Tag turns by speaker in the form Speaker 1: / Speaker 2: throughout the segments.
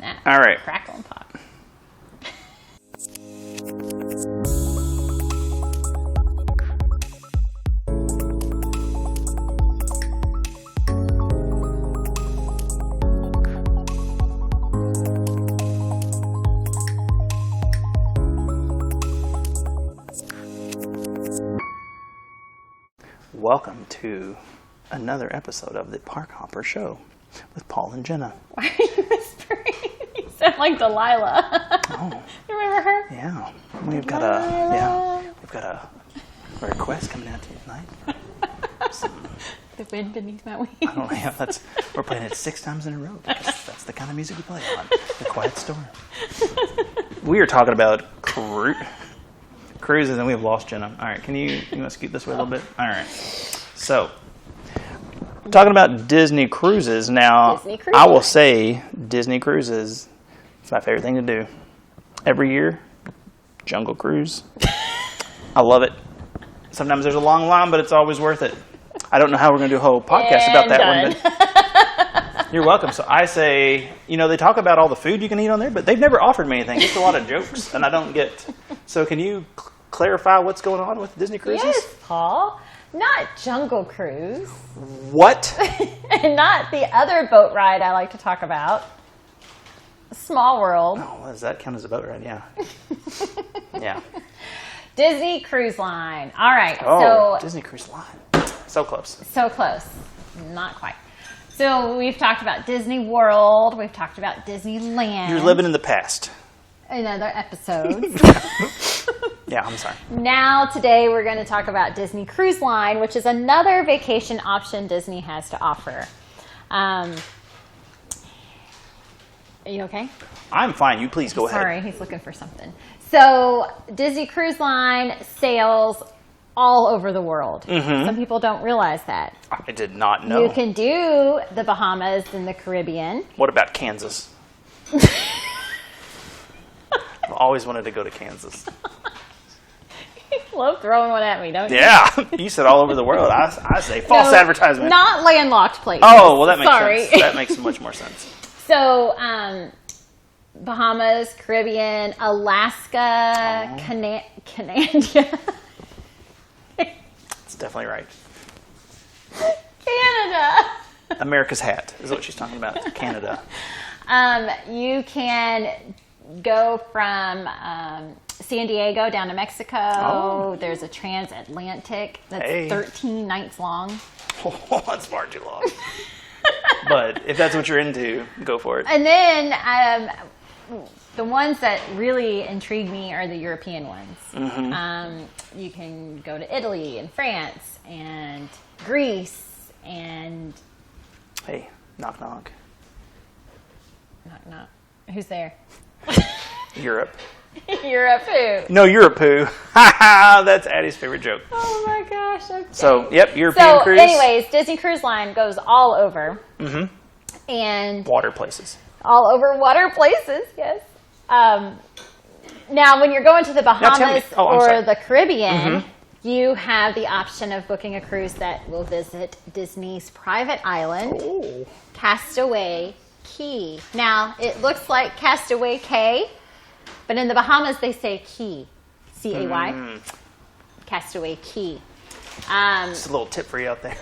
Speaker 1: snap.
Speaker 2: All right.
Speaker 1: Crackle and pop.
Speaker 2: Welcome to another episode of the Park Hopper Show with Paul and Jenna.
Speaker 1: Why are you whispering? You sound like Delilah.
Speaker 2: Oh.
Speaker 1: You remember her?
Speaker 2: Yeah. We've got a request coming out to you tonight.
Speaker 1: The wind beneath my wings.
Speaker 2: I don't know. Yeah, we're playing it 6 times in a row because that's the kind of music we play on The Quiet Storm. We are talking about cruises, and we've lost Jenna. All right, you want to scoot this way a little bit? All right. So, talking about Disney cruises now.
Speaker 1: Disney cruises.
Speaker 2: I will say Disney cruises. It's my favorite thing to do. Every year, Jungle Cruise. I love it. Sometimes there's a long line, but it's always worth it. I don't know how we're going to do a whole podcast about that one, but you're welcome. So I say, they talk about all the food you can eat on there, but they've never offered me anything. Just a lot of jokes, and I don't get. So can you clarify what's going on with Disney cruises?
Speaker 1: Yes, Paul. Not Jungle Cruise.
Speaker 2: What?
Speaker 1: And not the other boat ride I like to talk about. Small World.
Speaker 2: Oh, does that count as a boat ride? Yeah. Yeah.
Speaker 1: Disney Cruise Line. All right.
Speaker 2: Oh, Disney Cruise Line. So close.
Speaker 1: So close. Not quite. So we've talked about Disney World. We've talked about Disneyland.
Speaker 2: You're living in the past.
Speaker 1: In other episodes.
Speaker 2: Yeah, I'm sorry.
Speaker 1: Now, today, we're going to talk about Disney Cruise Line, which is another vacation option Disney has to offer. Are you okay?
Speaker 2: I'm fine. You please go ahead.
Speaker 1: Sorry, he's looking for something. So, Disney Cruise Line sails all over the world. Mm-hmm. Some people don't realize that.
Speaker 2: I did not know.
Speaker 1: You can do the Bahamas and the Caribbean.
Speaker 2: What about Kansas? I've always wanted to go to Kansas.
Speaker 1: You love throwing one at me, don't you?
Speaker 2: Yeah. You said all over the world. I say false advertisement.
Speaker 1: Not landlocked places.
Speaker 2: Oh, well, that makes sense. That makes much more sense.
Speaker 1: So, Bahamas, Caribbean, Alaska, Canada.
Speaker 2: That's definitely right.
Speaker 1: Canada.
Speaker 2: America's hat is what she's talking about. Canada.
Speaker 1: You can go from San Diego down to Mexico. Oh. There's a transatlantic that's 13 nights long.
Speaker 2: Oh, that's far too long. But if that's what you're into, go for it.
Speaker 1: And then the ones that really intrigue me are the European ones. Mm-hmm. You can go to Italy and France and Greece and...
Speaker 2: Hey, knock, knock.
Speaker 1: Knock, knock. Who's there?
Speaker 2: Europe.
Speaker 1: Europe who?
Speaker 2: No, Europe who. That's Addie's favorite joke.
Speaker 1: Oh my gosh. Okay.
Speaker 2: So, yep, European cruise.
Speaker 1: So, anyways, Disney Cruise Line goes all over. Mm-hmm. And
Speaker 2: water places.
Speaker 1: All over water places, yes. Now, when you're going to the Bahamas or the Caribbean, you have the option of booking a cruise that will visit Disney's private island, Castaway Cay. Now, it looks like Castaway Cay, but in the Bahamas, they say Cay, C-A-Y, Castaway Cay.
Speaker 2: Just a little tip for you out there,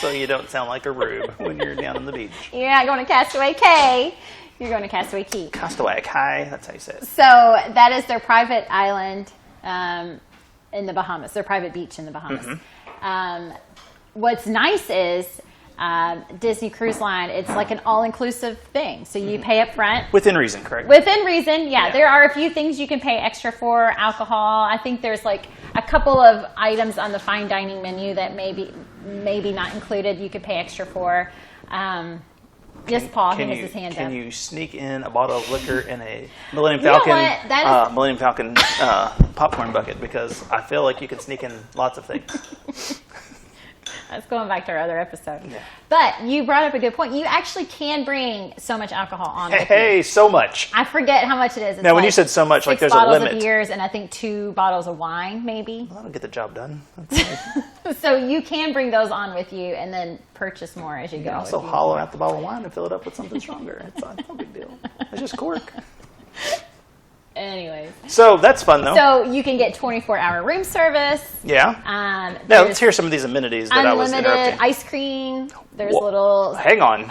Speaker 2: so you don't sound like a rube when you're down on the beach.
Speaker 1: You're not going to Castaway Cay. You're going to Castaway Cay.
Speaker 2: Castaway Cay, that's how you say it.
Speaker 1: So that is their private island in the Bahamas, their private beach in the Bahamas. Mm-hmm. What's nice is Disney Cruise Line, it's like an all-inclusive thing. So you pay up front.
Speaker 2: Within reason, correct?
Speaker 1: Within reason, yeah. There are a few things you can pay extra for. Alcohol. I think there's like a couple of items on the fine dining menu that maybe not included you could pay extra for. Yes, Paul, he has his hand up.
Speaker 2: Can you sneak in a bottle of liquor in a Millennium Falcon popcorn bucket? Because I feel like you can sneak in lots of things.
Speaker 1: That's going back to our other episode.
Speaker 2: Yeah.
Speaker 1: But you brought up a good point. You actually can bring so much alcohol on with
Speaker 2: Hey,
Speaker 1: you.
Speaker 2: so much.
Speaker 1: I forget how much it is. It's
Speaker 2: now, when you said so much, like there's a
Speaker 1: 6 bottles
Speaker 2: limit.
Speaker 1: of beers and I think 2 bottles of wine, maybe.
Speaker 2: Well, that'll get the job done.
Speaker 1: So you can bring those on with you and then purchase more as you go.
Speaker 2: You can also hollow out the bottle of wine and fill it up with something stronger. It's no big deal. It's just cork.
Speaker 1: Anyways.
Speaker 2: So that's fun, though.
Speaker 1: So you can get 24-hour room service.
Speaker 2: Yeah. Now, let's hear some of these amenities that I was interrupting.
Speaker 1: Unlimited ice cream. There's little...
Speaker 2: Hang on.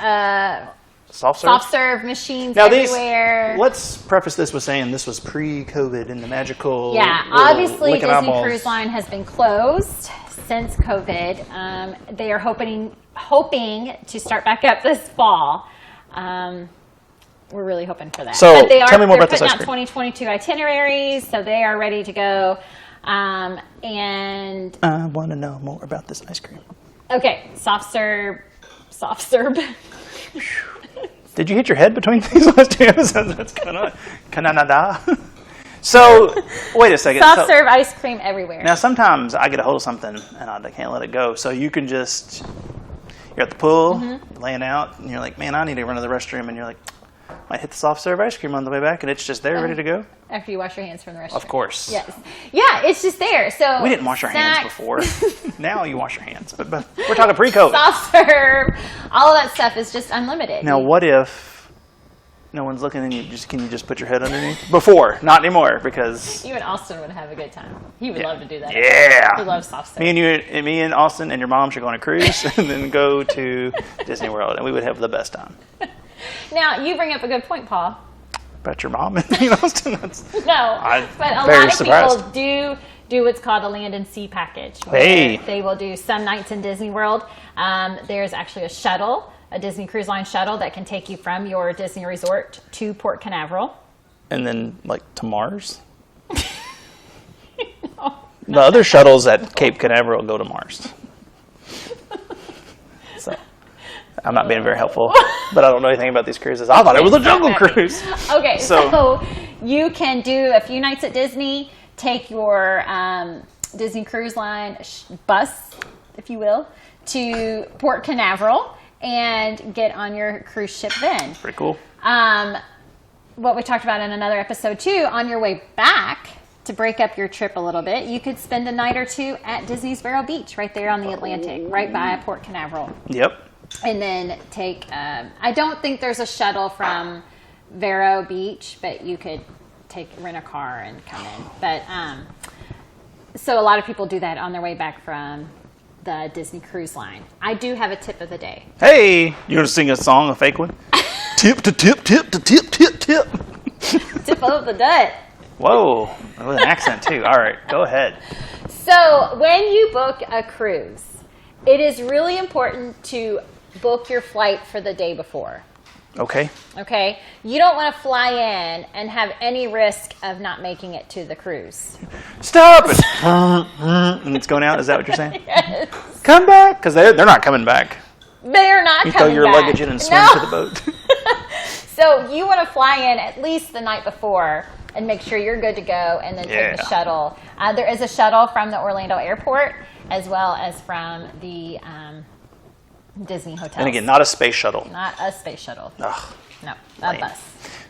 Speaker 2: Soft serve?
Speaker 1: Soft serve machines
Speaker 2: now
Speaker 1: everywhere.
Speaker 2: Let's preface this with saying this was pre-COVID in the magical...
Speaker 1: Yeah, obviously Disney Cruise Line has been closed since COVID. They are hoping to start back up this fall. We're really hoping for that.
Speaker 2: So
Speaker 1: but
Speaker 2: tell me more about this ice
Speaker 1: cream. They're putting out 2022 itineraries, so they are ready to go. And
Speaker 2: I want to know more about this ice cream.
Speaker 1: Okay, soft serve.
Speaker 2: Did you hit your head between these last 2 episodes? That's Canada. So, wait a second.
Speaker 1: Soft serve ice cream everywhere.
Speaker 2: Now, sometimes I get a hold of something and I can't let it go. So you can just, you're at the pool, laying out, and you're like, man, I need to run to the restroom. And you're like, might hit the soft serve ice cream on the way back, and it's just there, ready to go.
Speaker 1: After you wash your hands from the restroom.
Speaker 2: Of course.
Speaker 1: Yes. Yeah, it's just there. So
Speaker 2: we didn't wash our hands before. Now you wash your hands. But we're talking pre-COVID.
Speaker 1: Soft serve, all of that stuff is just unlimited.
Speaker 2: Now, what if no one's looking and can you just put your head underneath? Before, not anymore, because...
Speaker 1: You and Austin would have a good time. He would love to do that.
Speaker 2: Yeah.
Speaker 1: He loves soft serve.
Speaker 2: Me and Austin and your mom should go on a cruise and then go to Disney World, and we would have the best time.
Speaker 1: Now, you bring up a good point, Paul.
Speaker 2: About your mom and me and Austin?
Speaker 1: But a
Speaker 2: very
Speaker 1: lot of
Speaker 2: surprised.
Speaker 1: people do what's called a land and sea package.
Speaker 2: Hey.
Speaker 1: They will do some nights in Disney World. There's actually a shuttle, a Disney Cruise Line shuttle that can take you from your Disney resort to Port Canaveral.
Speaker 2: And then, to Mars? The other shuttles at Cape Canaveral go to Mars. So, I'm not being very helpful, but I don't know anything about these cruises. I thought it was a jungle cruise.
Speaker 1: Okay, so you can do a few nights at Disney, take your Disney Cruise Line bus, if you will, to Port Canaveral and get on your cruise ship then.
Speaker 2: Pretty cool.
Speaker 1: What we talked about in another episode too, on your way back, to break up your trip a little bit, you could spend a night or two at Disney's Vero Beach, right there on the Atlantic, right by Port Canaveral.
Speaker 2: Yep.
Speaker 1: And then take, I don't think there's a shuttle from Vero Beach, but you could rent a car and come in. But, so a lot of people do that on their way back from the Disney Cruise Line. I do have a tip of the day.
Speaker 2: Hey, you want to sing a song, a fake one? Tip to tip, tip to tip, tip, tip.
Speaker 1: Tip of the dut.
Speaker 2: Whoa, with an accent too. All right, go ahead.
Speaker 1: So when you book a cruise, it is really important to book your flight for the day before.
Speaker 2: Okay.
Speaker 1: Okay? You don't want to fly in and have any risk of not making it to the cruise.
Speaker 2: Stop it! And it's going out? Is that what you're saying?
Speaker 1: Yes.
Speaker 2: Come back? Because they're not coming back.
Speaker 1: They're not
Speaker 2: you
Speaker 1: coming back.
Speaker 2: You throw your luggage in and swim to the boat.
Speaker 1: So you want to fly in at least the night before and make sure you're good to go and then take the shuttle. There is a shuttle from the Orlando airport as well as from the Disney hotels.
Speaker 2: And again, not a space shuttle.
Speaker 1: Not a space shuttle.
Speaker 2: Ugh.
Speaker 1: No, a bus.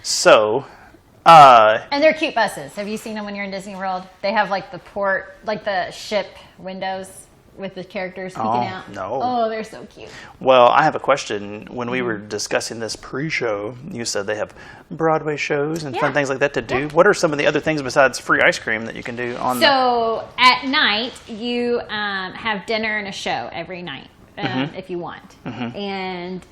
Speaker 2: So,
Speaker 1: and they're cute buses. Have you seen them when you're in Disney World? They have the ship windows with the characters peeking out.
Speaker 2: No.
Speaker 1: Oh, they're so cute.
Speaker 2: Well, I have a question. When we were discussing this pre-show, you said they have Broadway shows and fun things like that to do. Yeah. What are some of the other things besides free ice cream that you can do on
Speaker 1: at night, you have dinner and a show every night if you want. And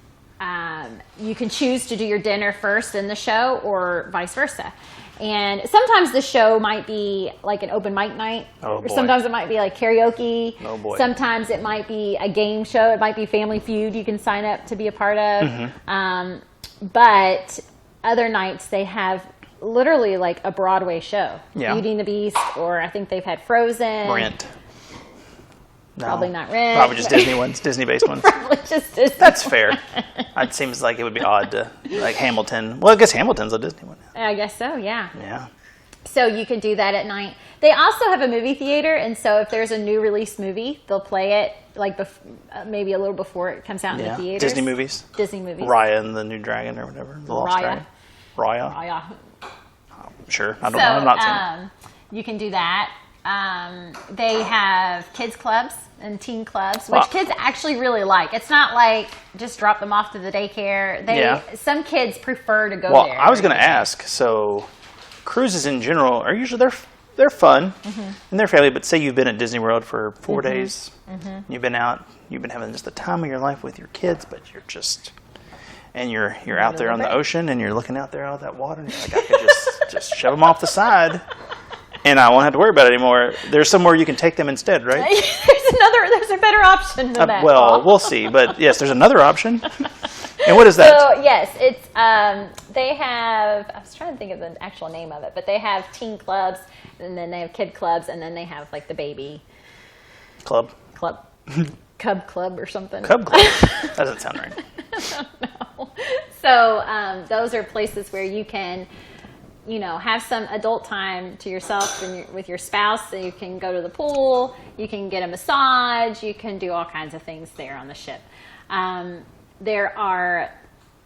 Speaker 1: you can choose to do your dinner first in the show or vice versa. And sometimes the show might be like an open mic night.
Speaker 2: Oh, boy.
Speaker 1: Or sometimes it might be like karaoke.
Speaker 2: Oh, boy.
Speaker 1: Sometimes it might be a game show. It might be Family Feud you can sign up to be a part of. But other nights they have literally like a Broadway show.
Speaker 2: Yeah.
Speaker 1: Beauty and the Beast, or I think they've had Frozen.
Speaker 2: Rent. No.
Speaker 1: Probably not Rent.
Speaker 2: Probably just Disney ones, Disney-based ones.
Speaker 1: Probably just Disney.
Speaker 2: That's fair. It seems like it would be odd to, like Hamilton. Well, I guess Hamilton's a Disney one.
Speaker 1: I guess so, yeah.
Speaker 2: Yeah.
Speaker 1: So you can do that at night. They also have a movie theater, and so if there's a new release movie, they'll play it like maybe a little before it comes out in the theaters.
Speaker 2: Disney movies. Raya and the New Dragon or whatever. The Lost Dragon. Raya. Sure. I don't know. I'm not saying.
Speaker 1: You can do that. They have kids clubs and teen clubs, which kids actually really like. It's not like just drop them off to the daycare. Some kids prefer to go there.
Speaker 2: Well, I was going to ask. So, cruises in general are usually they're fun and they're family. But say you've been at Disney World for 4 days, you've been out, you've been having just the time of your life with your kids, but you're just you're out there on the ocean and you're looking out there all that water, and you're like, I could just shove them off the side. And I won't have to worry about it anymore. There's somewhere you can take them instead, right?
Speaker 1: There's a better option than that.
Speaker 2: Well, we'll see. But yes, there's another option. And what is that?
Speaker 1: So yes, it's they have. I was trying to think of the actual name of it, but they have teen clubs, and then they have kid clubs, and then they have like the baby
Speaker 2: club,
Speaker 1: Cub Club or something.
Speaker 2: Cub Club. That doesn't sound right.
Speaker 1: I don't know. So those are places where you can, have some adult time to yourself and with your spouse. So you can go to the pool, you can get a massage, you can do all kinds of things there on the ship. There are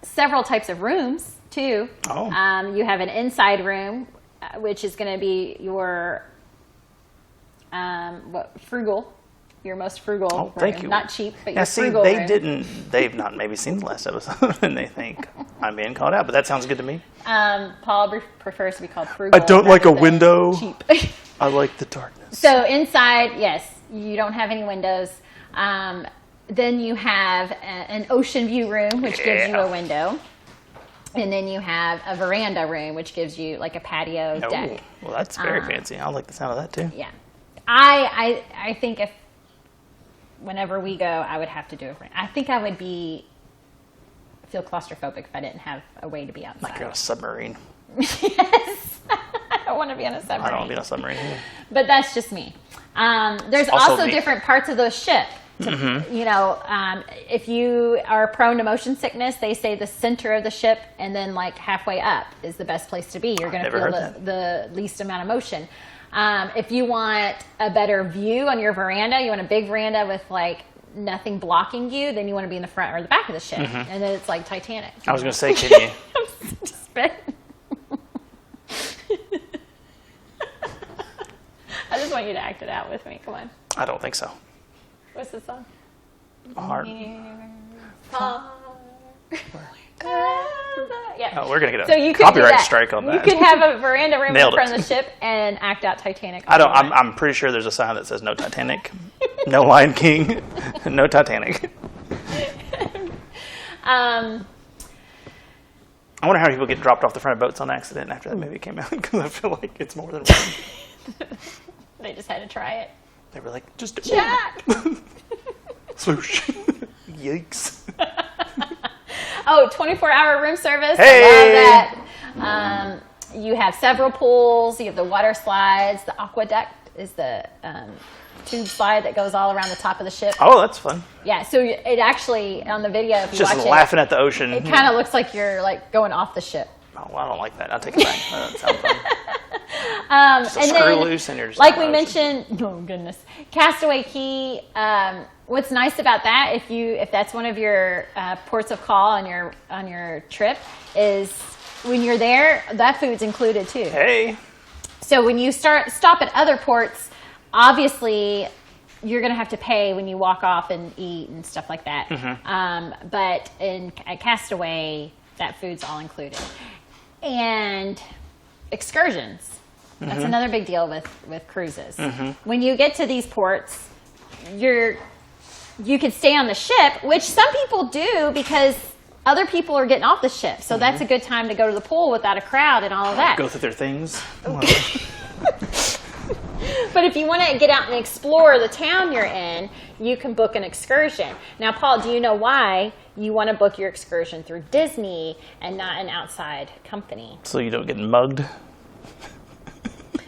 Speaker 1: several types of rooms too.
Speaker 2: Oh.
Speaker 1: You have an inside room, which is going to be your frugal. Your most frugal room.
Speaker 2: Thank you.
Speaker 1: Not cheap, but your frugal room.
Speaker 2: They've not maybe seen the last episode and they think I'm being called out, but that sounds good to me.
Speaker 1: Paul prefers to be called frugal.
Speaker 2: I don't like a window.
Speaker 1: Cheap.
Speaker 2: I like the darkness.
Speaker 1: So inside, yes, you don't have any windows. Then you have an ocean view room, which gives you a window. And then you have a veranda room, which gives you like a patio deck.
Speaker 2: Well, that's very fancy. I like the sound of that too.
Speaker 1: Yeah. I think whenever we go, I would have to do it. I think I would feel claustrophobic if I didn't have a way to be outside.
Speaker 2: Like you're on a submarine.
Speaker 1: Yes. I don't want to be on a submarine.
Speaker 2: I don't want to be on a submarine either.
Speaker 1: But that's just me. There's also different parts of the ship. If you are prone to motion sickness, they say the center of the ship and then like halfway up is the best place to be. You're going to feel the least amount of motion. If you want a better view on your veranda, you want a big veranda with like nothing blocking you, then you want to be in the front or the back of the ship. And then it's like Titanic.
Speaker 2: I was going to say, can you?
Speaker 1: I'm just spitting. I just want you to act it out with me. Come on.
Speaker 2: I don't think so.
Speaker 1: What's the song?
Speaker 2: Heart.
Speaker 1: Yeah.
Speaker 2: Oh, we're gonna get a copyright strike on that.
Speaker 1: You could have a veranda room in front of the ship and act out Titanic.
Speaker 2: I'm pretty sure there's a sign that says no Titanic, no Lion King, no Titanic.
Speaker 1: I
Speaker 2: wonder how people get dropped off the front of boats on accident after that movie came out, because I feel like it's more than one.
Speaker 1: They just had to try it.
Speaker 2: They were like, just
Speaker 1: Jack.
Speaker 2: Swoosh. Yikes.
Speaker 1: 24-hour room service.
Speaker 2: Hey!
Speaker 1: I love that. You have several pools. You have the water slides. The aqueduct is the tube slide that goes all around the top of the ship.
Speaker 2: Oh, that's fun.
Speaker 1: Yeah, so it actually, on the video, if you watch it,
Speaker 2: just laughing at the ocean.
Speaker 1: It kind of looks like you're like going off the ship.
Speaker 2: Oh, well, I don't like that. I'll take it back. That sounds fun. Just a
Speaker 1: and
Speaker 2: screw
Speaker 1: then,
Speaker 2: loose and you're just
Speaker 1: like we mentioned, oh goodness, Castaway Cay. What's nice about that, if that's one of your ports of call on your trip, is when you're there, that food's included too.
Speaker 2: Hey. So
Speaker 1: when you stop at other ports, obviously you're going to have to pay when you walk off and eat and stuff like that. But at Castaway, that food's all included. And excursions. That's another big deal with cruises. When you get to these ports, you can stay on the ship, which some people do because other people are getting off the ship. So that's a good time to go to the pool without a crowd and all of that.
Speaker 2: Go through their things.
Speaker 1: But if you want to get out and explore the town you're in, you can book an excursion. Now, Paul, do you know why you want to book your excursion through Disney and not an outside company?
Speaker 2: So you don't get mugged?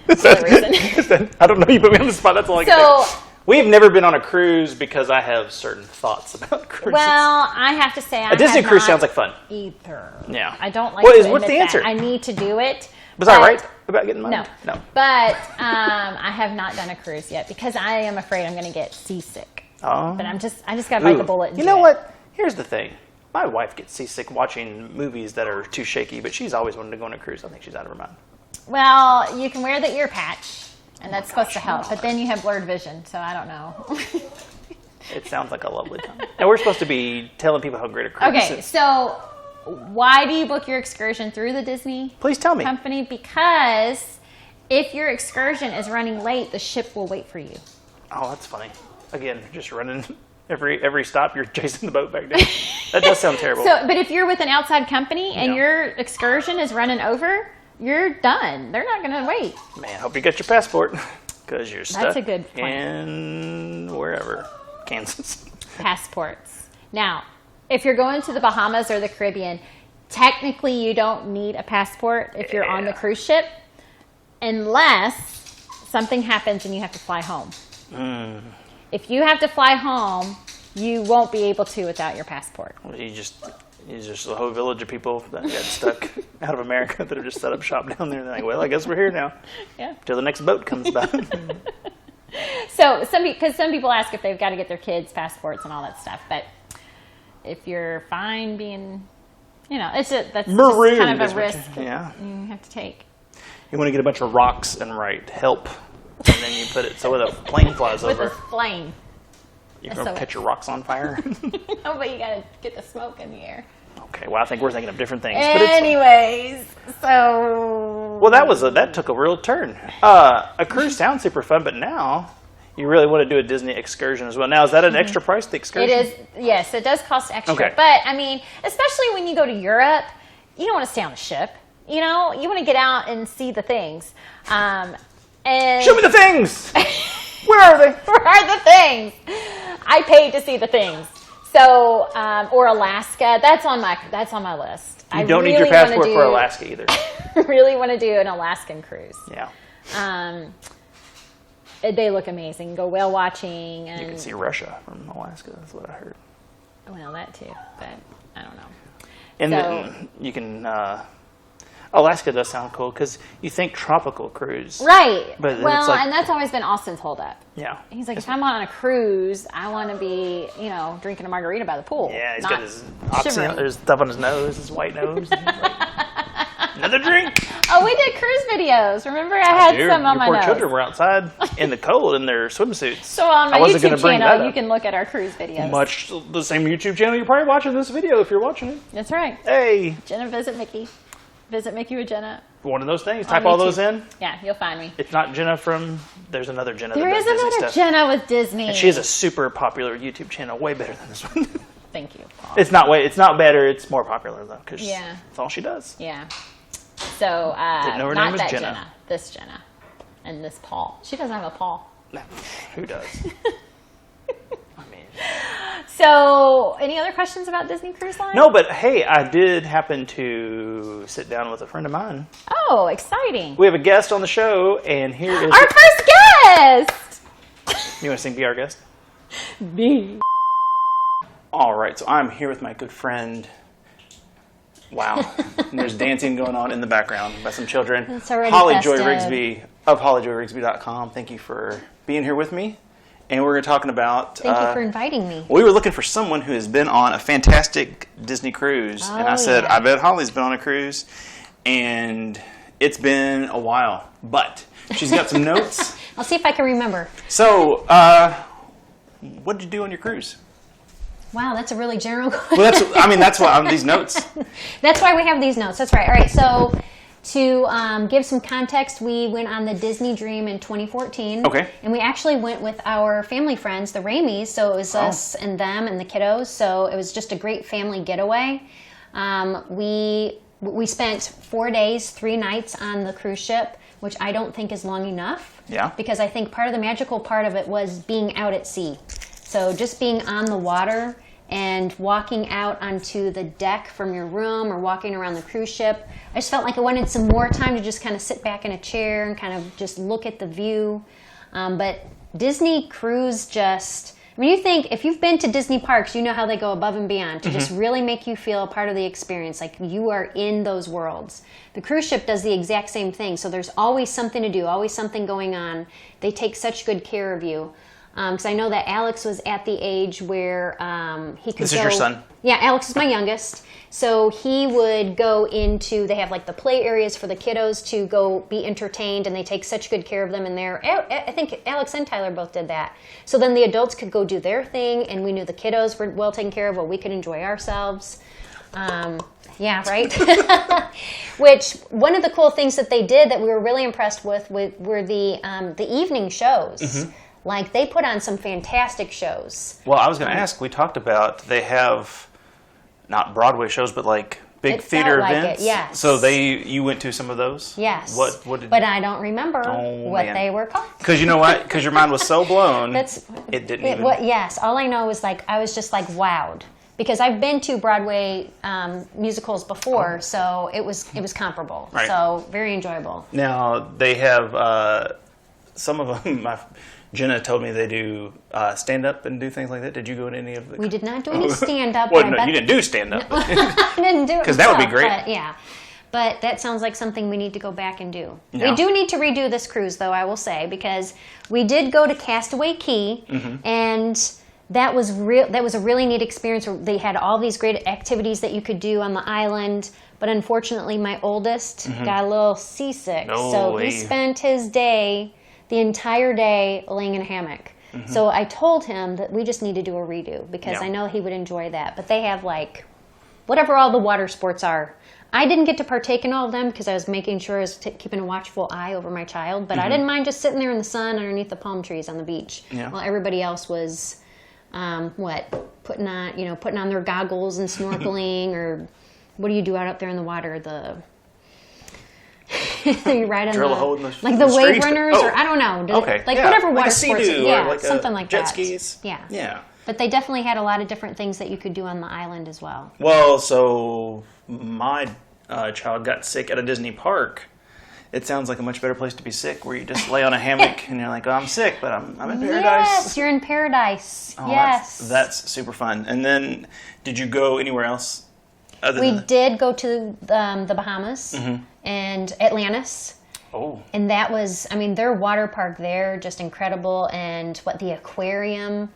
Speaker 1: That's the reason.
Speaker 2: I don't know. You put me on the spot. That's all I can say. We've never been on a cruise because I have certain thoughts about cruises.
Speaker 1: Well, I have to say,
Speaker 2: a Disney cruise sounds like fun.
Speaker 1: Either.
Speaker 2: Yeah.
Speaker 1: I don't like
Speaker 2: what's the answer?
Speaker 1: That. I need to do it.
Speaker 2: Was I right about getting mugged?
Speaker 1: No. But I have not done a cruise yet because I am afraid I'm going to get seasick.
Speaker 2: Oh.
Speaker 1: But I just got to bite the bullet. And
Speaker 2: you know what? Here's the thing. My wife gets seasick watching movies that are too shaky, but she's always wanted to go on a cruise. I think she's out of her mind.
Speaker 1: Well, you can wear the ear patch, and that's supposed to help. But then you have blurred vision, so I don't know.
Speaker 2: It sounds like a lovely time. And we're supposed to be telling people how great a cruise is.
Speaker 1: Okay, so why do you book your excursion through the Disney
Speaker 2: Please tell me.
Speaker 1: company? Because if your excursion is running late, the ship will wait for you.
Speaker 2: Oh, that's funny. Again, just running every stop, you're chasing the boat back down. That does sound terrible.
Speaker 1: But if you're with an outside company and your excursion is running over, you're done. They're not going to wait.
Speaker 2: Man, hope you got your passport because you're stuck
Speaker 1: That's a good point.
Speaker 2: in wherever. Kansas.
Speaker 1: Passports. Now, if you're going to the Bahamas or the Caribbean, technically you don't need a passport if you're on the cruise ship unless something happens and you have to fly home. If you have to fly home, you won't be able to without your passport.
Speaker 2: Well, you just a whole village of people that got stuck out of America that have just set up shop down there. And they're like, well, I guess we're here now.
Speaker 1: Yeah.
Speaker 2: Till the next boat comes by.
Speaker 1: So because some people ask if they've got to get their kids passports and all that stuff, but if you're fine being, that's just kind of a risk you have to take.
Speaker 2: You want to get a bunch of rocks and write help, and then you put it so when a plane flies over.
Speaker 1: With a plane.
Speaker 2: You're going to catch your rocks on fire?
Speaker 1: No, but you got to get the smoke in the air.
Speaker 2: Okay, well, I think we're thinking of different things.
Speaker 1: Anyways, so...
Speaker 2: Well, that took a real turn. A cruise sounds super fun, but now you really want to do a Disney excursion as well. Now, is that an extra price, the excursion?
Speaker 1: It is, yes, it does cost extra.
Speaker 2: Okay.
Speaker 1: But, I mean, especially when you go to Europe, you don't want to stay on the ship. You want to get out and see the things. And
Speaker 2: Show me the things! Where are they?
Speaker 1: Where are the things? I paid to see the things. So, or Alaska, that's on my list.
Speaker 2: You don't need your passport for Alaska either.
Speaker 1: I really want to do an Alaskan cruise.
Speaker 2: Yeah.
Speaker 1: They look amazing. Go whale watching. And
Speaker 2: you can see Russia from Alaska. That's what I heard.
Speaker 1: Well, that too, but I don't know.
Speaker 2: And then you can... Alaska does sound cool because you think tropical cruise.
Speaker 1: Right.
Speaker 2: But
Speaker 1: and that's always been Austin's holdup.
Speaker 2: Yeah.
Speaker 1: He's like, if I'm on a cruise, I want to be, drinking a margarita by the pool.
Speaker 2: Yeah, he's got his there's stuff on his nose, his white nose. Another drink.
Speaker 1: Oh, we did cruise videos. Remember, I had some on my nose.
Speaker 2: Poor children were outside in the cold in their swimsuits.
Speaker 1: So on my YouTube channel, you can look at our cruise videos.
Speaker 2: Much the same YouTube channel you're probably watching this video if you're watching it.
Speaker 1: That's right.
Speaker 2: Hey.
Speaker 1: Jenna Visit Mickey. Visit Mickey with Jenna.
Speaker 2: One of those things. Type all those in.
Speaker 1: Yeah, you'll find me.
Speaker 2: It's not Jenna from... There's another Jenna.
Speaker 1: There is another Jenna with Disney.
Speaker 2: And she has a super popular YouTube channel, way better than this one.
Speaker 1: Thank you, Paul.
Speaker 2: It's not better. It's more popular, though, because that's all she does.
Speaker 1: Yeah. So,
Speaker 2: Didn't know her
Speaker 1: not
Speaker 2: name was
Speaker 1: that
Speaker 2: Jenna.
Speaker 1: This Jenna. And this Paul. She doesn't have a Paul.
Speaker 2: No. Who does?
Speaker 1: So, any other questions about Disney Cruise Line?
Speaker 2: No, but hey, I did happen to sit down with a friend of mine.
Speaker 1: Oh, exciting.
Speaker 2: We have a guest on the show, and here is...
Speaker 1: Our first guest!
Speaker 2: You want to sing Be Our Guest?
Speaker 1: Me.
Speaker 2: All right, so I'm here with my good friend. Wow. And there's dancing going on in the background by some children.
Speaker 1: It's already
Speaker 2: Holly
Speaker 1: festive.
Speaker 2: Joi Rigsby of HollyJoiRigsby.com. Thank you for being here with me. And we're talking about...
Speaker 1: Thank you for inviting me.
Speaker 2: We were looking for someone who has been on a fantastic Disney cruise. And I said, I bet Holly's been on a cruise. And it's been a while. But she's got some notes.
Speaker 1: I'll see if I can remember.
Speaker 2: So, what did you do on your cruise?
Speaker 1: Wow, that's a really general question.
Speaker 2: Well, that's why on these notes.
Speaker 1: That's why we have these notes. That's right. All right, so... To give some context, we went on the Disney Dream in 2014.
Speaker 2: Okay.
Speaker 1: And we actually went with our family friends, the Raimis. So it was us and them and the kiddos. So it was just a great family getaway. We spent 4 days, 3 nights on the cruise ship, which I don't think is long enough.
Speaker 2: Yeah.
Speaker 1: Because I think part of the magical part of it was being out at sea. So just being on the water and walking out onto the deck from your room or walking around the cruise ship. I just felt like I wanted some more time to just kind of sit back in a chair and kind of just look at the view. But Disney Cruise just, you think, if you've been to Disney parks, you know how they go above and beyond to just really make you feel a part of the experience, like you are in those worlds. The cruise ship does the exact same thing, so there's always something to do, always something going on. They take such good care of you. Because I know that Alex was at the age where he could go.
Speaker 2: This is your son?
Speaker 1: Yeah, Alex is my youngest. So he would go into, they have like the play areas for the kiddos to go be entertained, and they take such good care of them in there. I think Alex and Tyler both did that. So then the adults could go do their thing, and we knew the kiddos were well taken care of, while we could enjoy ourselves. Yeah, right? Which, one of the cool things that they did that we were really impressed with were the evening shows. Mm-hmm. Like, they put on some fantastic shows.
Speaker 2: Well, I was going to ask, we talked about, they have not Broadway shows, but like big theater events.
Speaker 1: Yes.
Speaker 2: So you went to some of those?
Speaker 1: Yes.
Speaker 2: What did
Speaker 1: but I don't remember what they were called.
Speaker 2: Because you know what? Because your mind was so blown, it didn't even...
Speaker 1: Yes. All I know is I was just like wowed. Because I've been to Broadway musicals before, so it was comparable. Right. So very enjoyable.
Speaker 2: Now, they have some of them... Jenna told me they do stand-up and do things like that. Did you go to any of the...
Speaker 1: We did not do any stand-up.
Speaker 2: Well, no, you didn't do stand-up.
Speaker 1: No, I didn't do it.
Speaker 2: Because that would be great.
Speaker 1: But, yeah. But that sounds like something we need to go back and do.
Speaker 2: No.
Speaker 1: We do need to redo this cruise, though, I will say, because we did go to Castaway Cay, and that was a really neat experience. They had all these great activities that you could do on the island, but unfortunately, my oldest got a little seasick. So he spent his day... the entire day laying in a hammock. So I told him that we just need to do a redo, because I know he would enjoy that. But they have like whatever all the water sports are. I didn't get to partake in all of them because I was making sure I was keeping a watchful eye over my child. But I didn't mind just sitting there in the sun underneath the palm trees on the beach while everybody else was putting on their goggles and snorkeling, or what do you do out up there in the water? You ride on
Speaker 2: drill a hole in the
Speaker 1: like the wave
Speaker 2: street?
Speaker 1: runners, or I don't know, whatever water
Speaker 2: like
Speaker 1: sports,
Speaker 2: or
Speaker 1: something like
Speaker 2: jet
Speaker 1: that.
Speaker 2: skis.
Speaker 1: Yeah. But they definitely had a lot of different things that you could do on the island as well.
Speaker 2: Well, so my child got sick at a Disney park. It sounds like a much better place to be sick, where you just lay on a hammock and you're like, "Oh, I'm sick, but I'm in paradise."
Speaker 1: Yes, you're in paradise.
Speaker 2: Oh,
Speaker 1: yes,
Speaker 2: that's super fun. And then, did you go anywhere else?
Speaker 1: We did go to the Bahamas and Atlantis.
Speaker 2: Oh.
Speaker 1: And that was, their water park there, just incredible. And the aquarium,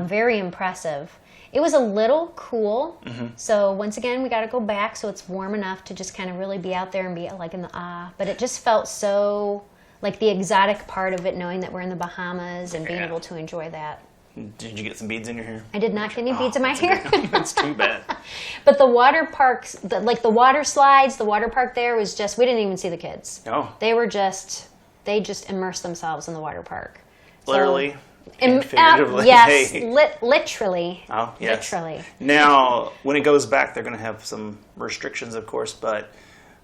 Speaker 1: very impressive. It was a little cool. So once again, we got to go back so it's warm enough to just kind of really be out there and be like in the But it just felt so, like the exotic part of it, knowing that we're in the Bahamas and being able to enjoy that.
Speaker 2: Did you get some beads in your hair?
Speaker 1: I did not get any beads in my hair.
Speaker 2: That's too bad.
Speaker 1: But the water parks, the water slides, the water park there was just, we didn't even see the kids.
Speaker 2: Oh.
Speaker 1: They just immersed themselves in the water park.
Speaker 2: Literally and figuratively.
Speaker 1: Yes, literally.
Speaker 2: Oh, yes.
Speaker 1: Literally.
Speaker 2: Now, when it goes back, they're going to have some restrictions, of course, but...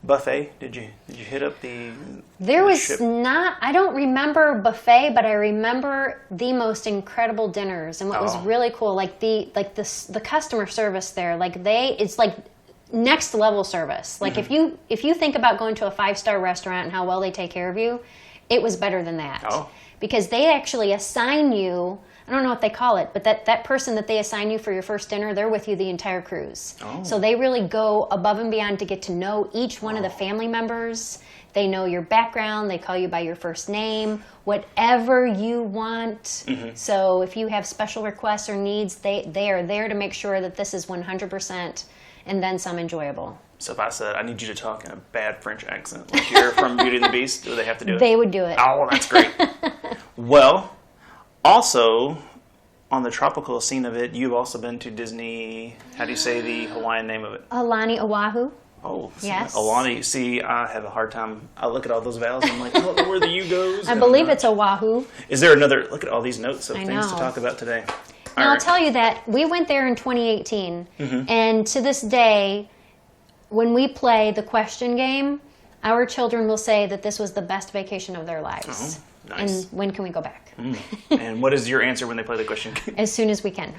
Speaker 2: Buffet? Did you hit up the
Speaker 1: There was
Speaker 2: ship?
Speaker 1: not. I don't remember buffet, but I remember the most incredible dinners. And what was really cool, the customer service there, it's like next level service. Like if you think about going to a 5-star restaurant and how well they take care of you, it was better than that.
Speaker 2: Oh.
Speaker 1: Because they actually assign you, I don't know what they call it, but that person that they assign you for your first dinner, they're with you the entire cruise. Oh. So they really go above and beyond to get to know each one of the family members. They know your background. They call you by your first name, whatever you want. So if you have special requests or needs, they are there to make sure that this is 100% and then some enjoyable.
Speaker 2: So if I said, I need you to talk in a bad French accent, like you're from Beauty and the Beast, do they have to do it?
Speaker 1: They would do it.
Speaker 2: Oh, that's great. Well... Also, on the tropical scene of it, you've also been to Disney. How do you say the Hawaiian name of it?
Speaker 1: Aulani, Oahu.
Speaker 2: Oh,
Speaker 1: yes.
Speaker 2: Aulani. See, I have a hard time. I look at all those vowels and I'm like, I don't know where the U goes.
Speaker 1: I believe it's Oahu.
Speaker 2: Is there another? Look at all these notes of things to talk about today.
Speaker 1: Now, I'll tell you that we went there in 2018, and to this day, when we play the question game, our children will say that this was the best vacation of their lives.
Speaker 2: Nice.
Speaker 1: And when can we go back?
Speaker 2: And what is your answer when they play the question game?
Speaker 1: As soon as we can.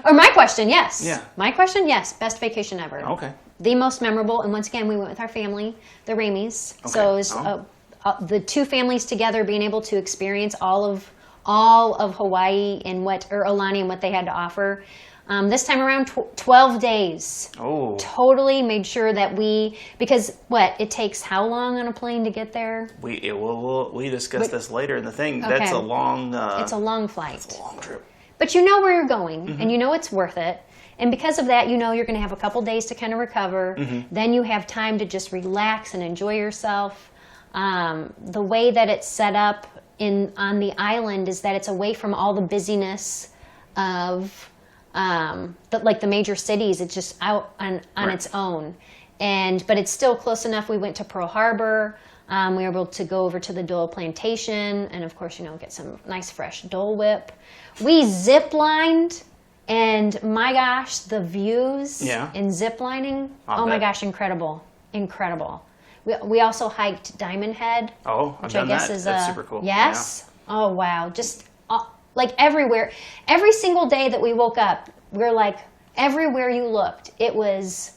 Speaker 1: Or my question, yes.
Speaker 2: Yeah.
Speaker 1: My question, yes. Best vacation ever.
Speaker 2: Okay.
Speaker 1: The most memorable. And once again, we went with our family, the Raimis. Okay. So it was, the two families together being able to experience all of Hawaii and Aulani and what they had to offer. This time around, 12 days.
Speaker 2: Oh.
Speaker 1: Totally made sure that because it takes how long on a plane to get there?
Speaker 2: We discuss this later in the thing. Okay. That's a long...
Speaker 1: it's a long flight.
Speaker 2: It's a long trip.
Speaker 1: But you know where you're going, and you know it's worth it. And because of that, you know you're going to have a couple days to kind of recover. Then you have time to just relax and enjoy yourself. The way that it's set up on the island is that it's away from all the busyness of the major cities. It's just out on its own. But it's still close enough. We went to Pearl Harbor. We were able to go over to the Dole Plantation and, of course, get some nice fresh Dole Whip. We zip-lined, and my gosh, the views in zip-lining, my gosh, incredible. Incredible. We also hiked Diamond Head.
Speaker 2: Oh, I've done that. That's super cool.
Speaker 1: Yes? Yeah. Oh, wow. Just everywhere. Every single day that we woke up, we're like, everywhere you looked, it was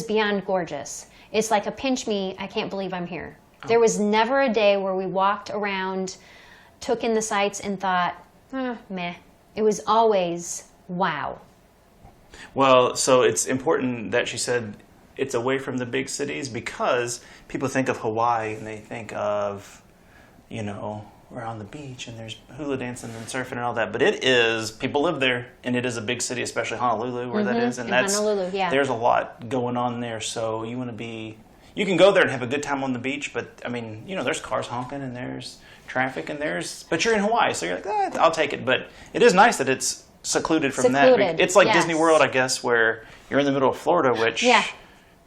Speaker 1: beyond gorgeous. It's like a pinch me, I can't believe I'm here. Oh. There was never a day where we walked around, took in the sights, and thought, meh. It was always wow.
Speaker 2: Well, so it's important that she said it's away from the big cities because people think of Hawaii and they think of, we're on the beach and there's hula dancing and surfing and all that. But it is, people live there, and it is a big city, especially Honolulu, where that is. And
Speaker 1: Honolulu, yeah.
Speaker 2: There's a lot going on there. So you can go there and have a good time on the beach, but there's cars honking and there's traffic and but you're in Hawaii, so you're like, I'll take it. But it is nice that it's secluded from that. It's like Disney World, I guess, where you're in the middle of Florida, which,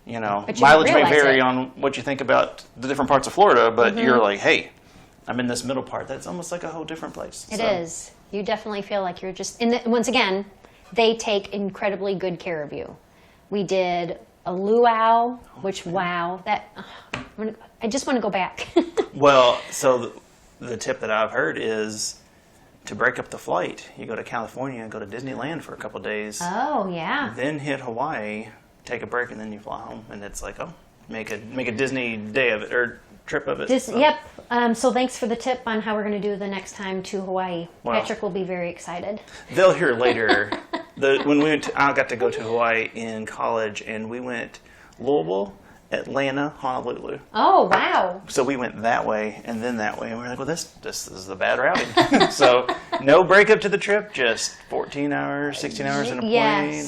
Speaker 2: mileage may vary on what you think about the different parts of Florida, but you're like, hey, I'm in this middle part. That's almost like a whole different place.
Speaker 1: It is. You definitely feel like you're just once again, they take incredibly good care of you. We did a luau, which I just want to go back.
Speaker 2: Well, so the tip that I've heard is to break up the flight. You go to California and go to Disneyland for a couple of days.
Speaker 1: Oh, yeah.
Speaker 2: Then hit Hawaii, take a break, and then you fly home. And it's like, make a Disney day of it, or trip of it.
Speaker 1: Yep. So thanks for the tip on how we're going to do the next time to Hawaii. Well, Patrick will be very excited.
Speaker 2: They'll hear later. I got to go to Hawaii in college, and we went Louisville, Atlanta, Honolulu.
Speaker 1: Oh, wow.
Speaker 2: So we went that way and then that way, and we were like, well, this is the bad routing. So no breakup to the trip, just 14 hours, 16 hours in a plane,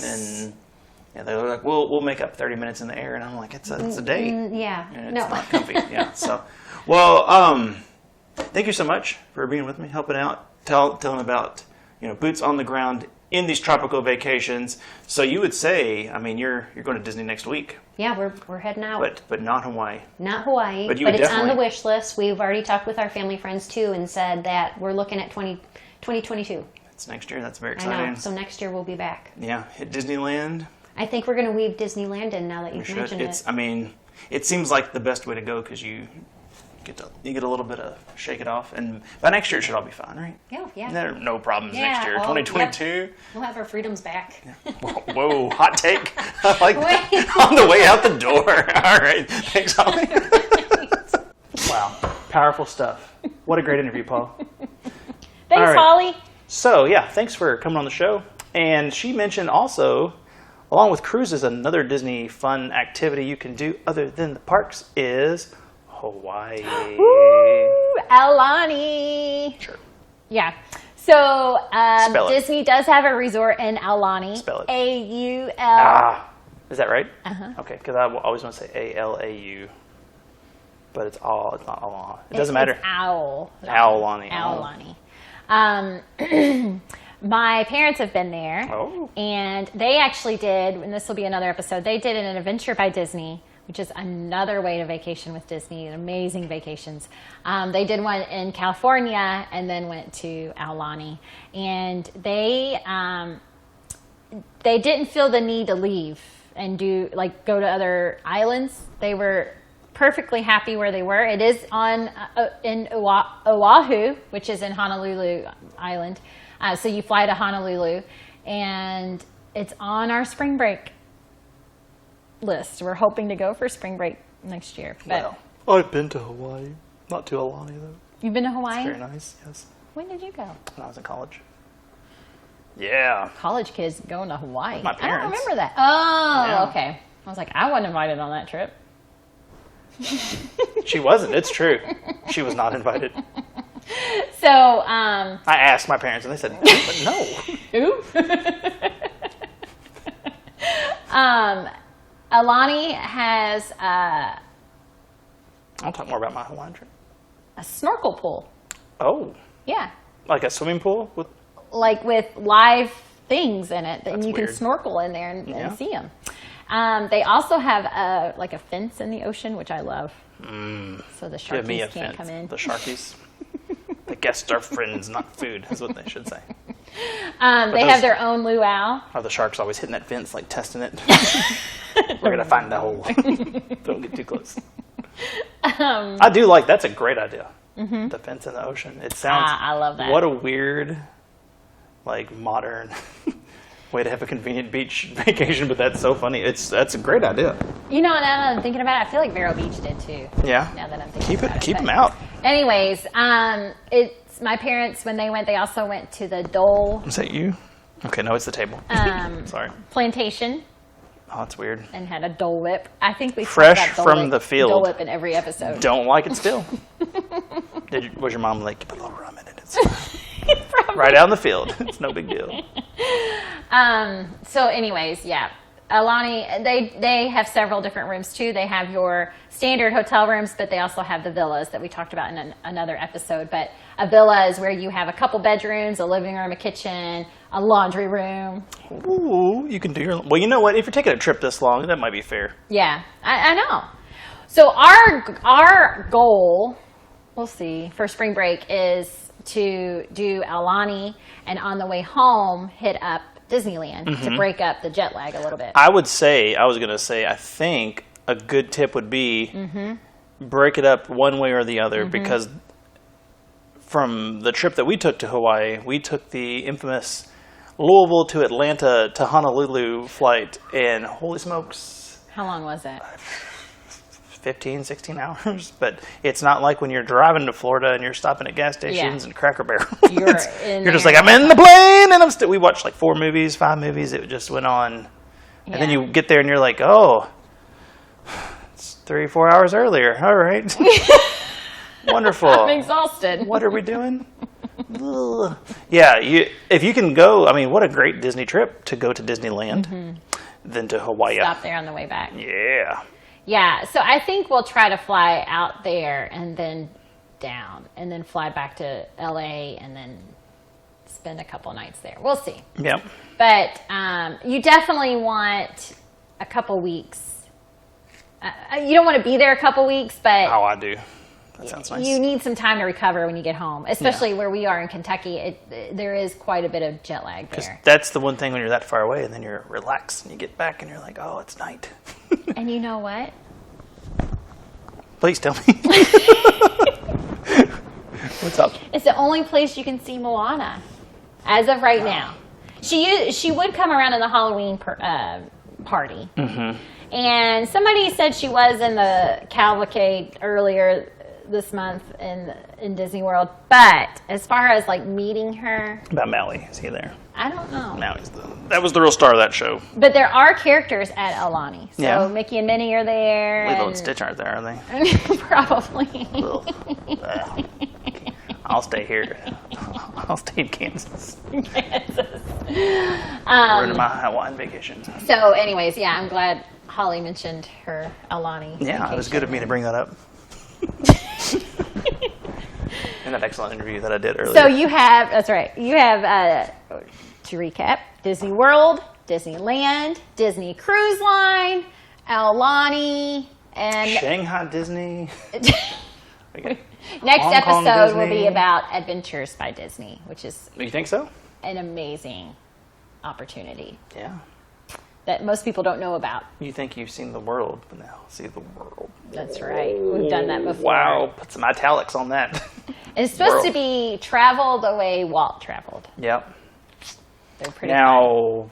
Speaker 2: and they were like, we'll make up 30 minutes in the air, and I'm like, it's a day.
Speaker 1: Yeah.
Speaker 2: And it's not comfy. Yeah. So, well, thank you so much for being with me, helping out, telling about boots on the ground in these tropical vacations. So you would say, you're going to Disney next week.
Speaker 1: Yeah, we're heading out.
Speaker 2: But not Hawaii.
Speaker 1: Not Hawaii, but it's on the wish list. We've already talked with our family friends, too, and said that we're looking at 2022.
Speaker 2: It's next year. That's very exciting.
Speaker 1: I know. So next year we'll be back.
Speaker 2: Yeah, hit Disneyland.
Speaker 1: I think we're going to weave Disneyland in now that you've mentioned it.
Speaker 2: It seems like the best way to go because you get a little bit of shake it off, and by next year it should all be fine, right?
Speaker 1: Yeah.
Speaker 2: There are no problems next year. 2022. Yep.
Speaker 1: We'll have our freedoms back.
Speaker 2: Yeah. Whoa, hot take. Like on the way out the door. All right. Thanks, Holly. Wow. Powerful stuff. What a great interview, Paul.
Speaker 1: Thanks, Holly.
Speaker 2: So, thanks for coming on the show. And she mentioned also, along with cruises, another Disney fun activity you can do other than the parks is Hawaii.
Speaker 1: Woo! Aulani.
Speaker 2: Sure.
Speaker 1: Yeah. So Disney does have a resort in Aulani.
Speaker 2: Spell it.
Speaker 1: A-U-L.
Speaker 2: Is that right?
Speaker 1: Uh-huh.
Speaker 2: Okay, because I always want to say A-L-A-U. But it's not Aulani. It doesn't matter.
Speaker 1: It's
Speaker 2: Aulani.
Speaker 1: Aulani. My parents have been there.
Speaker 2: Oh.
Speaker 1: And they actually did, and this will be another episode, they did an Adventure by Disney, which is another way to vacation with Disney, amazing vacations. They did one in California and then went to Aulani. And they didn't feel the need to leave and go to other islands. They were perfectly happy where they were. It is in Oahu, which is in Honolulu Island. So you fly to Honolulu, and it's on our spring break list. We're hoping to go for spring break next year.
Speaker 2: But I've been to Hawaii, not to Aulani though.
Speaker 1: You've been to Hawaii?
Speaker 2: It's very nice. Yes.
Speaker 1: When did you go?
Speaker 2: When I was in college. Yeah.
Speaker 1: College kids going to Hawaii.
Speaker 2: My parents.
Speaker 1: I don't remember that. Oh,
Speaker 2: Yeah.
Speaker 1: okay. I was like, I wasn't invited on that trip.
Speaker 2: She wasn't. It's true. She was not invited.
Speaker 1: So,
Speaker 2: I asked my parents, and they said, no.
Speaker 1: Who? Aulani has
Speaker 2: I'll talk more about my Hawaiian trip.
Speaker 1: a snorkel pool.
Speaker 2: Oh.
Speaker 1: Yeah.
Speaker 2: Like a swimming pool with...
Speaker 1: Like with live things in it, and
Speaker 2: That's
Speaker 1: you
Speaker 2: weird.
Speaker 1: can snorkel in there and
Speaker 2: Yeah.
Speaker 1: see them. They also have a fence in the ocean, which I love. So the
Speaker 2: Give me a
Speaker 1: sharkies can't
Speaker 2: fence.
Speaker 1: come in.
Speaker 2: The sharkies. The guests are friends, not food, is what they should say.
Speaker 1: They have their own luau.
Speaker 2: Are the sharks always hitting that fence, like testing it? We're going to find the hole. Don't get too close. I do like, that's a great idea. The fence in the ocean. It sounds...
Speaker 1: I love that.
Speaker 2: What a weird, like, modern way to have a convenient beach vacation, but that's so funny. That's a great idea.
Speaker 1: You know, now that I'm thinking about it, I feel like Vero Beach did too.
Speaker 2: Yeah.
Speaker 1: Now that I'm thinking about it.
Speaker 2: Keep
Speaker 1: But
Speaker 2: them out.
Speaker 1: Anyways, it's my parents, when they went, they also went to the Dole
Speaker 2: Is that you? Okay, no, it's the table. Sorry.
Speaker 1: plantation
Speaker 2: Oh, that's weird.
Speaker 1: and had a Dole Whip. I think we
Speaker 2: Fresh
Speaker 1: talked about
Speaker 2: from the field.
Speaker 1: Dole Whip in every episode.
Speaker 2: Don't like it still. Was your mom like, put a little rum in it? It's right out in the field. It's no big deal.
Speaker 1: So anyways, yeah. Aulani, they have several different rooms too. They have your standard hotel rooms, but they also have the villas that we talked about in another episode. But a villa is where you have a couple bedrooms, a living room, a kitchen, a laundry room.
Speaker 2: Ooh, you can do your... Well, you know what? If you're taking a trip this long, that might be fair.
Speaker 1: Yeah, I know. So our goal, we'll see, for spring break is to do Aulani, and on the way home, hit up Disneyland to break up the jet lag a little bit.
Speaker 2: I think a good tip would be break it up one way or the other, because from the trip that we took to Hawaii, we took the infamous Louisville to Atlanta to Honolulu flight, and holy smokes.
Speaker 1: How long was it?
Speaker 2: 15, 16 hours, but it's not like when you're driving to Florida and you're stopping at gas stations and Cracker Barrel. You're just like, I'm in the plane, and we watched like 5 movies. It just went on. And then you get there and you're like, oh, it's 3-4 hours earlier. All right. Wonderful.
Speaker 1: I'm exhausted.
Speaker 2: What are we doing? Ugh. Yeah, if you can go, I mean, what a great Disney trip to go to Disneyland than to Hawaii.
Speaker 1: Stop there on the way back.
Speaker 2: Yeah.
Speaker 1: Yeah, so I think we'll try to fly out there and then down, and then fly back to LA and then spend a couple nights there. We'll see.
Speaker 2: Yep.
Speaker 1: But you definitely want a couple weeks. You don't want to be there a couple weeks, but
Speaker 2: Oh, I do. That sounds nice.
Speaker 1: you need some time to recover when you get home, especially where we are in Kentucky. There is quite a bit of jet lag there.
Speaker 2: That's the one thing when you're that far away, and then you're relaxed, and you get back, and you're like, oh, it's night.
Speaker 1: And you know what?
Speaker 2: Please tell me. What's up?
Speaker 1: It's the only place you can see Moana, as of right now. She would come around in the Halloween party. And somebody said she was in the cavalcade earlier this month in Disney World. But as far as like meeting her,
Speaker 2: About Maui. Is he there?
Speaker 1: I don't know.
Speaker 2: Maui's that was the real star of that show.
Speaker 1: But there are characters at Aulani. So
Speaker 2: Yeah.
Speaker 1: Mickey and Minnie are there.
Speaker 2: Lilo and Stitch aren't there, are they?
Speaker 1: Probably.
Speaker 2: Ugh. I'll stay here. I'll stay in Kansas.
Speaker 1: Kansas.
Speaker 2: Ruining my Hawaiian vacation.
Speaker 1: So anyways, yeah, I'm glad Holly mentioned her Aulani.
Speaker 2: Yeah, it was good of me to bring that up. In that excellent interview that I did earlier.
Speaker 1: So you have, that's right, you have, to recap, Disney World, Disneyland, Disney Cruise Line, Aulani, and
Speaker 2: Shanghai Disney.
Speaker 1: next
Speaker 2: Hong Kong
Speaker 1: episode will
Speaker 2: Disney.
Speaker 1: be about Adventures by Disney, which is
Speaker 2: You think so?
Speaker 1: an amazing opportunity
Speaker 2: Yeah.
Speaker 1: that most people don't know about.
Speaker 2: You think you've seen the world, but now see the world.
Speaker 1: That's right. We've done that before.
Speaker 2: Wow. Put some italics on that.
Speaker 1: It's supposed
Speaker 2: World.
Speaker 1: to be travel the way Walt traveled.
Speaker 2: Yep.
Speaker 1: They're pretty fun.
Speaker 2: Now,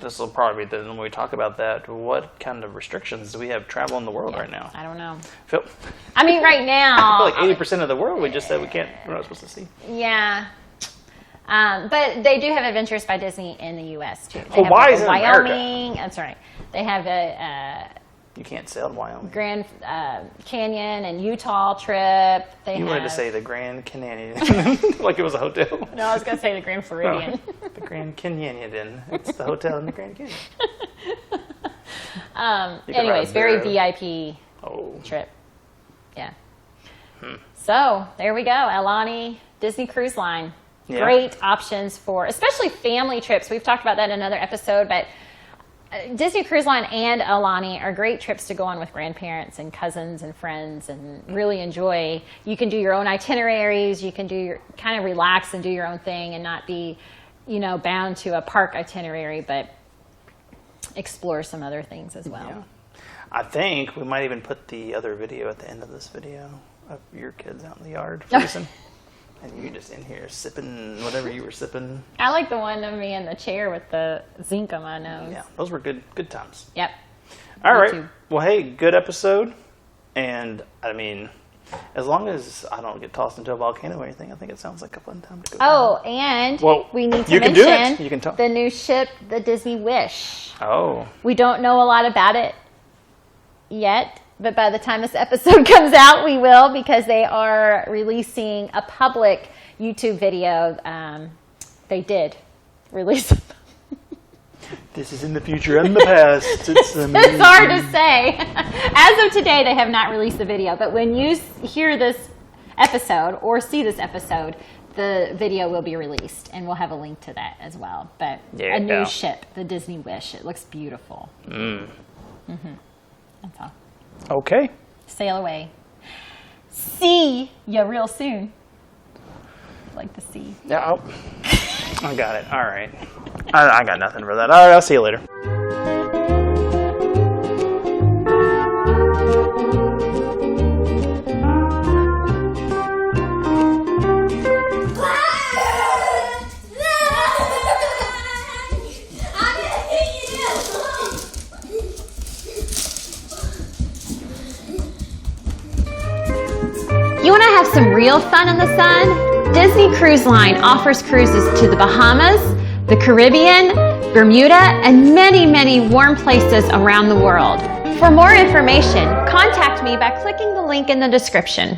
Speaker 2: this will probably be when we talk about that. What kind of restrictions do we have travel in the world right now?
Speaker 1: I don't know.
Speaker 2: Phil,
Speaker 1: I mean, right now,
Speaker 2: I feel like 80% of the world we just said we're not supposed to see.
Speaker 1: yeah. But they do have Adventures by Disney in the U.S. too. They
Speaker 2: Hawaii's
Speaker 1: have
Speaker 2: in
Speaker 1: Wyoming.
Speaker 2: America.
Speaker 1: That's right. They have a
Speaker 2: You can't sail in Wyoming.
Speaker 1: Grand Canyon and Utah trip.
Speaker 2: You wanted to say the Grand Canyon, like it was a hotel.
Speaker 1: No, I was going to say the Grand Floridian.
Speaker 2: No, the Grand Canyon. It's the hotel in the Grand Canyon.
Speaker 1: Anyways, very VIP trip. Yeah. So there we go. Aulani Disney Cruise Line.
Speaker 2: Yeah.
Speaker 1: Great options for, especially family trips. We've talked about that in another episode, but Disney Cruise Line and Aulani are great trips to go on with grandparents and cousins and friends and really enjoy. You can do your own itineraries. You can kind of relax and do your own thing and not be, bound to a park itinerary, but explore some other things as well.
Speaker 2: Yeah. I think we might even put the other video at the end of this video of your kids out in the yard freezing. And you just in here sipping whatever you were sipping.
Speaker 1: I like the one of me in the chair with the zinc on my nose.
Speaker 2: Yeah, those were good times.
Speaker 1: Yep.
Speaker 2: All right. Too. Well, hey, good episode. And, I mean, as long as I don't get tossed into a volcano or anything, I think it sounds like a fun time to go.
Speaker 1: Oh, and we need to mention the new ship, the Disney Wish.
Speaker 2: Oh.
Speaker 1: We don't know a lot about it yet. But by the time this episode comes out, we will, because they are releasing a public YouTube video. They did release it.
Speaker 2: This is in the future and the past.
Speaker 1: It's hard to say. As of today, they have not released the video. But when you hear this episode or see this episode, the video will be released. And we'll have a link to that as well. But a new ship, the Disney Wish. It looks beautiful. That's all.
Speaker 2: Okay.
Speaker 1: Sail away. See ya real soon. Like the sea.
Speaker 2: Yeah. Oh. I got it. All right. I got nothing for that. All right. I'll see you later.
Speaker 1: You want to have some real fun in the sun? Disney Cruise Line offers cruises to the Bahamas, the Caribbean, Bermuda, and many, many warm places around the world. For more information, contact me by clicking the link in the description.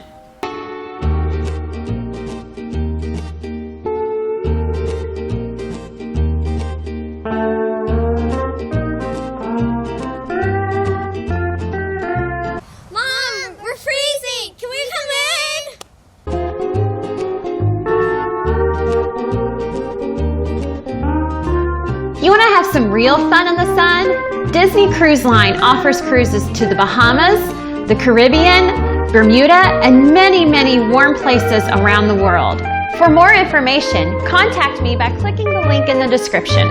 Speaker 1: Some real fun in the sun? Disney Cruise Line offers cruises to the Bahamas, the Caribbean, Bermuda, and many, many warm places around the world. For more information, contact me by clicking the link in the description.